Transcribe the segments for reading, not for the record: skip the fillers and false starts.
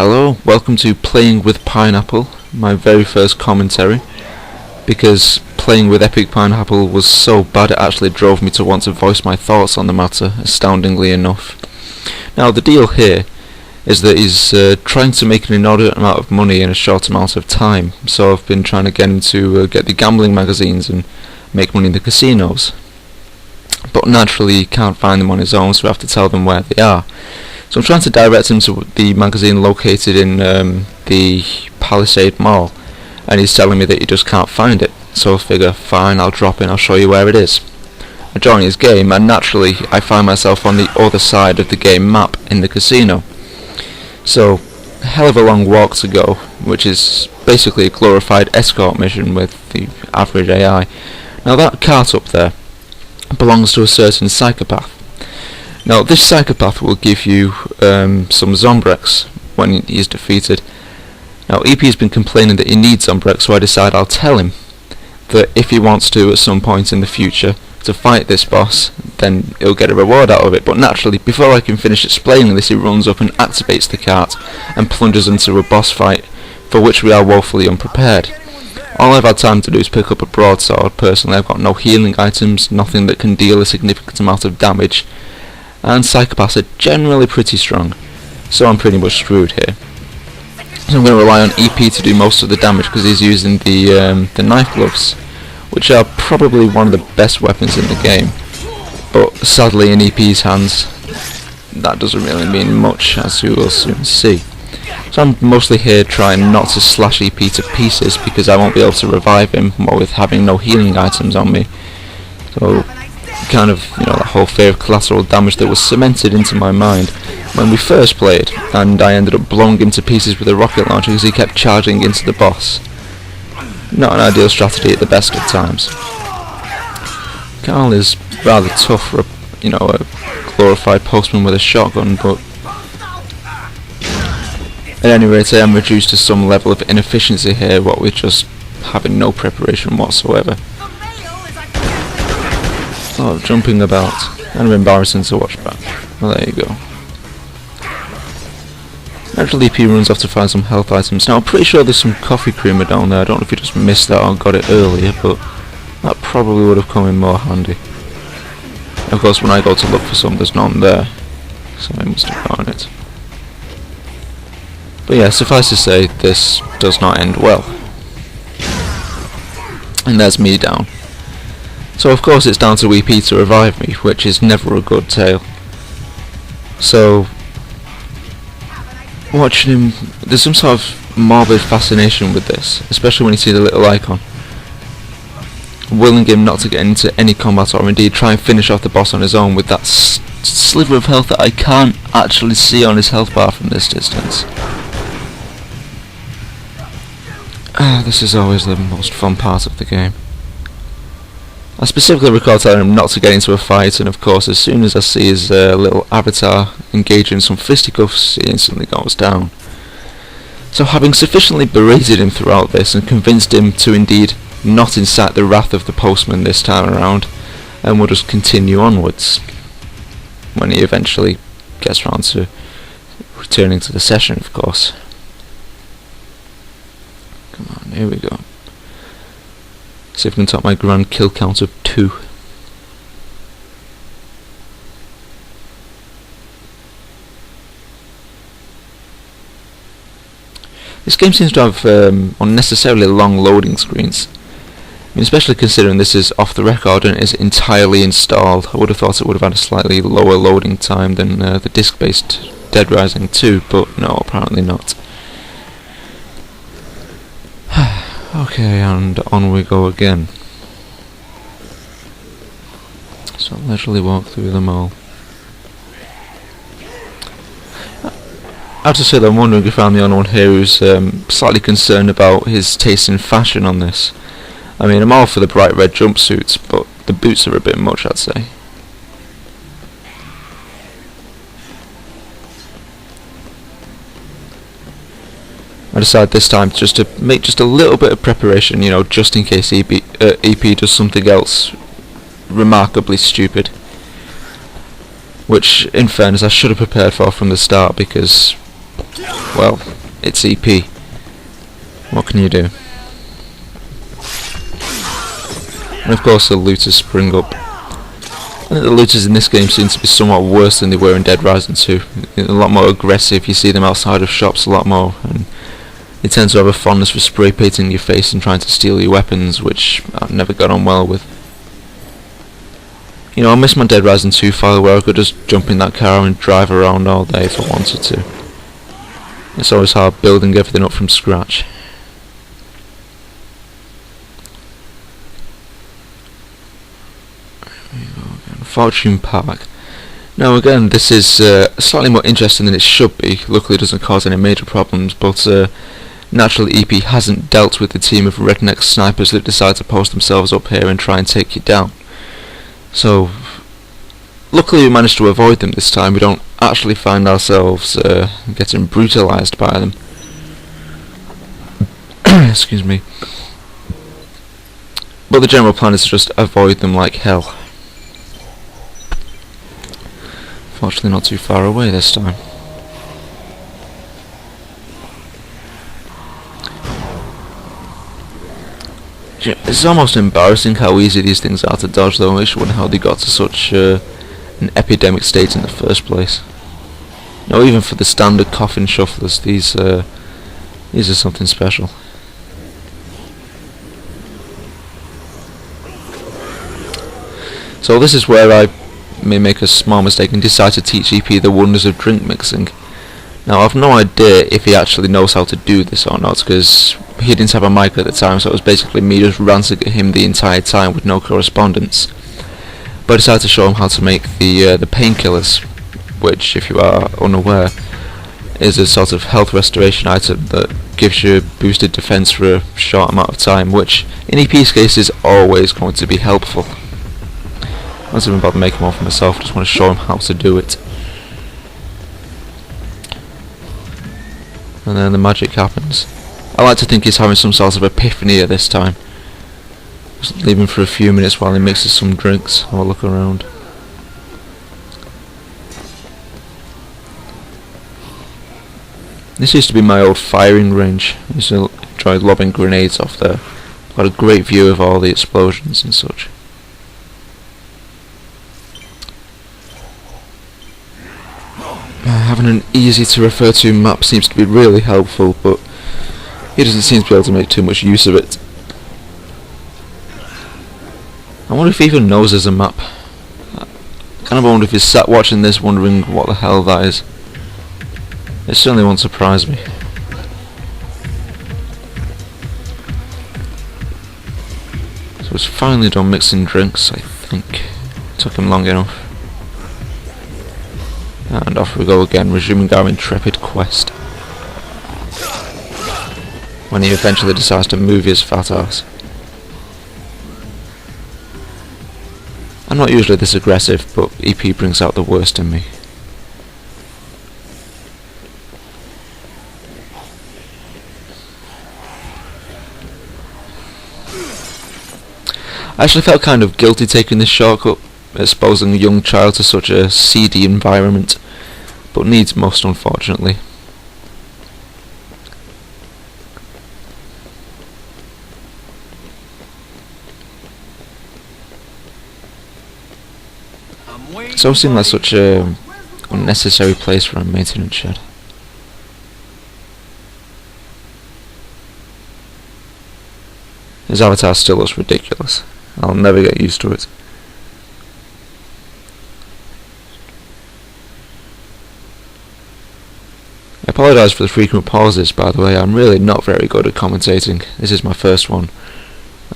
Hello, welcome to Playing with Pineapple, my very first commentary, because playing with Epic Pineapple was so bad it actually drove me to want to voice my thoughts on the matter, astoundingly enough. Now the deal here is that he's trying to make an inordinate amount of money in a short amount of time, so I've been trying to get him to get the gambling magazines and make money in the casinos. But naturally he can't find them on his own, so I have to tell them where they are. So I'm trying to direct him to the magazine located in the Palisade Mall, and he's telling me that he just can't find it. So I figure, fine, I'll drop in, I'll show you where it is. I join his game, and naturally I find myself on the other side of the game map in the casino. So, a hell of a long walk to go, which is basically a glorified escort mission with the average AI. Now that cart up there belongs to a certain psychopath. Now this psychopath will give you some Zombrex when he is defeated. Now EP has been complaining that he needs Zombrex, so I decide I'll tell him that if he wants to at some point in the future to fight this boss, then he'll get a reward out of it. But naturally, before I can finish explaining this, he runs up and activates the cart and plunges into a boss fight, for which we are woefully unprepared. All I've had time to do is pick up a broadsword. Personally, I've got no healing items, nothing that can deal a significant amount of damage, and psychopaths are generally pretty strong, so I'm pretty much screwed here. So I'm going to rely on EP to do most of the damage because he's using the knife gloves, which are probably one of the best weapons in the game. But sadly in EP's hands, that doesn't really mean much, as you will soon see. So I'm mostly here trying not to slash EP to pieces because I won't be able to revive him, what with having no healing items on me. So kind of, that whole fear of collateral damage that was cemented into my mind when we first played, and I ended up blowing him to pieces with a rocket launcher because he kept charging into the boss. Not an ideal strategy at the best of times. Carl is rather tough for a glorified postman with a shotgun, but at any rate I am reduced to some level of inefficiency here, what with just having no preparation whatsoever. A lot of jumping about, kind of embarrassing to watch back. Well, there you go. Naturally, EP runs off to find some health items. Now, I'm pretty sure there's some coffee creamer down there. I don't know if he just missed that or got it earlier, but that probably would have come in more handy. Of course, when I go to look for some, there's none there, so I must have found it. But yeah, suffice to say, this does not end well. And there's me down. So of course it's down to EP to revive me, which is never a good tale. So, watching him, there's some sort of morbid fascination with this, especially when you see the little icon. Willing him not to get into any combat or indeed try and finish off the boss on his own with that sliver of health that I can't actually see on his health bar from this distance. This is always the most fun part of the game. I specifically recall telling him not to get into a fight, and of course as soon as I see his little avatar engage in some fisticuffs, he instantly goes down. So having sufficiently berated him throughout this and convinced him to indeed not incite the wrath of the postman this time around, and we'll just continue onwards when he eventually gets round to returning to the session, of course. Come on, here we go. See if I can top my grand kill count of 2. This game seems to have unnecessarily long loading screens. I mean, especially considering this is off the record and is entirely installed. I would have thought it would have had a slightly lower loading time than the disc-based Dead Rising 2, but no, apparently not. Okay, and on we go again. So leisurely walk through the mall. I have to say that I'm wondering if I'm the only one here who's slightly concerned about his taste in fashion on this. I mean, I'm all for the bright red jumpsuits, but the boots are a bit much, I'd say. I decided this time just to make just a little bit of preparation, just in case EP does something else remarkably stupid. which in fairness I should have prepared for from the start, because well, it's EP. What can you do? And of course the looters spring up. I think the looters in this game seem to be somewhat worse than they were in Dead Rising 2. A lot more aggressive, you see them outside of shops a lot more, and they tend to have a fondness for spray painting your face and trying to steal your weapons, which I've never got on well with. You know, I miss my Dead Rising 2 file where I could just jump in that car and drive around all day if I wanted to. It's always hard building everything up from scratch. Fortune Park. Now again, this is slightly more interesting than it should be. Luckily it doesn't cause any major problems, but naturally EP hasn't dealt with the team of redneck snipers that decide to post themselves up here and try and take you down. So, luckily we managed to avoid them this time. We don't actually find ourselves getting brutalized by them. Excuse me. But the general plan is to just avoid them like hell. Fortunately not too far away this time. It's almost embarrassing how easy these things are to dodge, though. I wish I wonder how they got to such an epidemic state in the first place. No, even for the standard coffin shufflers, these are something special. So this is where I may make a small mistake and decide to teach EP the wonders of drink mixing. Now I've no idea if he actually knows how to do this or not, because he didn't have a mic at the time, so it was basically me just ranting at him the entire time with no correspondence. But I decided to show him how to make the painkillers, which, if you are unaware, is a sort of health restoration item that gives you boosted defense for a short amount of time, which in EP's case is always going to be helpful. I wasn't even bother making one for myself, just want to show him how to do it. And then the magic happens. I like to think he's having some sort of epiphany at this time. Just leave him for a few minutes while he mixes some drinks. Have a look around. This used to be my old firing range. I used to enjoy lobbing grenades off there. Got a great view of all the explosions and such. Having an easy to refer to map seems to be really helpful, but he doesn't seem to be able to make too much use of it. I wonder if he even knows there's a map. I kind of wonder if he's sat watching this wondering what the hell that is. It certainly won't surprise me. So he's finally done mixing drinks, I think. Took him long enough. And off we go again, resuming our intrepid quest. When he eventually decides to move his fat ass. I'm not usually this aggressive, but EP brings out the worst in me. I actually felt kind of guilty taking this shortcut, exposing a young child to such a seedy environment, but needs must, unfortunately. So it seemed like such a unnecessary place for a maintenance shed. His avatar still looks ridiculous. I'll never get used to it. I apologise for the frequent pauses, by the way. I'm really not very good at commentating. This is my first one,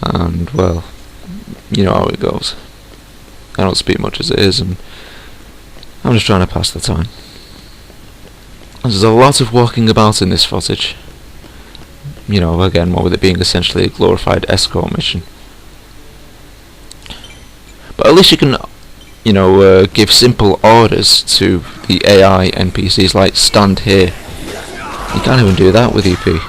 and well, you know how it goes. I don't speak much as it is, and I'm just trying to pass the time. There's a lot of walking about in this footage. You know, again, what with it being essentially a glorified escort mission. But at least you can, you know, give simple orders to the AI NPCs, like stand here. You can't even do that with EP.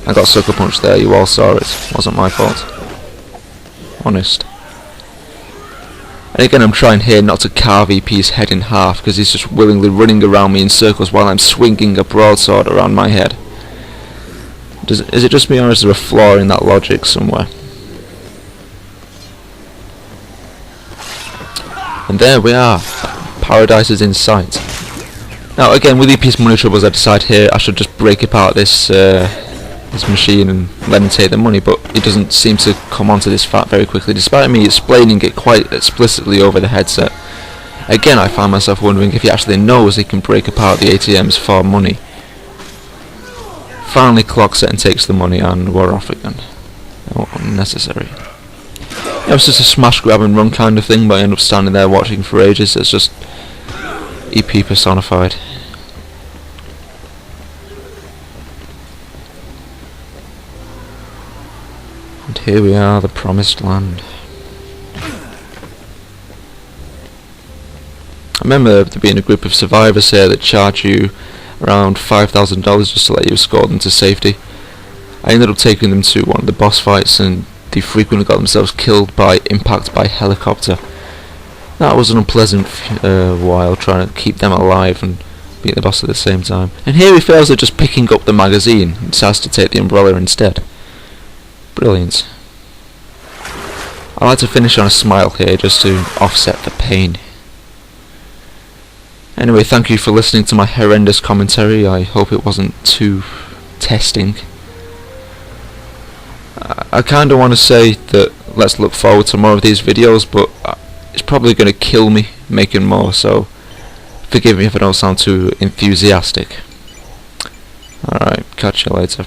I got sucker punched there, you all saw it. Wasn't my fault. Honest. And again, I'm trying here not to carve EP's head in half, because he's just willingly running around me in circles while I'm swinging a broadsword around my head. Is it just me, or is there a flaw in that logic somewhere? And there we are. Paradise is in sight. Now again, with EP's money troubles, I decide here I should just break apart this this machine and let him take the money, but he doesn't seem to come onto this fact very quickly, despite me explaining it quite explicitly over the headset. Again, I find myself wondering if he actually knows he can break apart the ATMs for money. Finally clocks it and takes the money, and we're off again. Oh, unnecessary. It was just a smash, grab and run kind of thing, but I end up standing there watching for ages. It's just EP personified. And here we are, the promised land. I remember there being a group of survivors here that charge you around $5,000 just to let you escort them to safety. I ended up taking them to one of the boss fights, and they frequently got themselves killed by impact by helicopter. That was an unpleasant while trying to keep them alive and beat the boss at the same time. And here he fails at just picking up the magazine and decides to take the umbrella instead. Brilliant. I like to finish on a smile here just to offset the pain. Anyway, thank you for listening to my horrendous commentary. I hope it wasn't too testing. I kinda want to say that let's look forward to more of these videos, but it's probably going to kill me making more, so forgive me if I don't sound too enthusiastic. Alright, catch you later.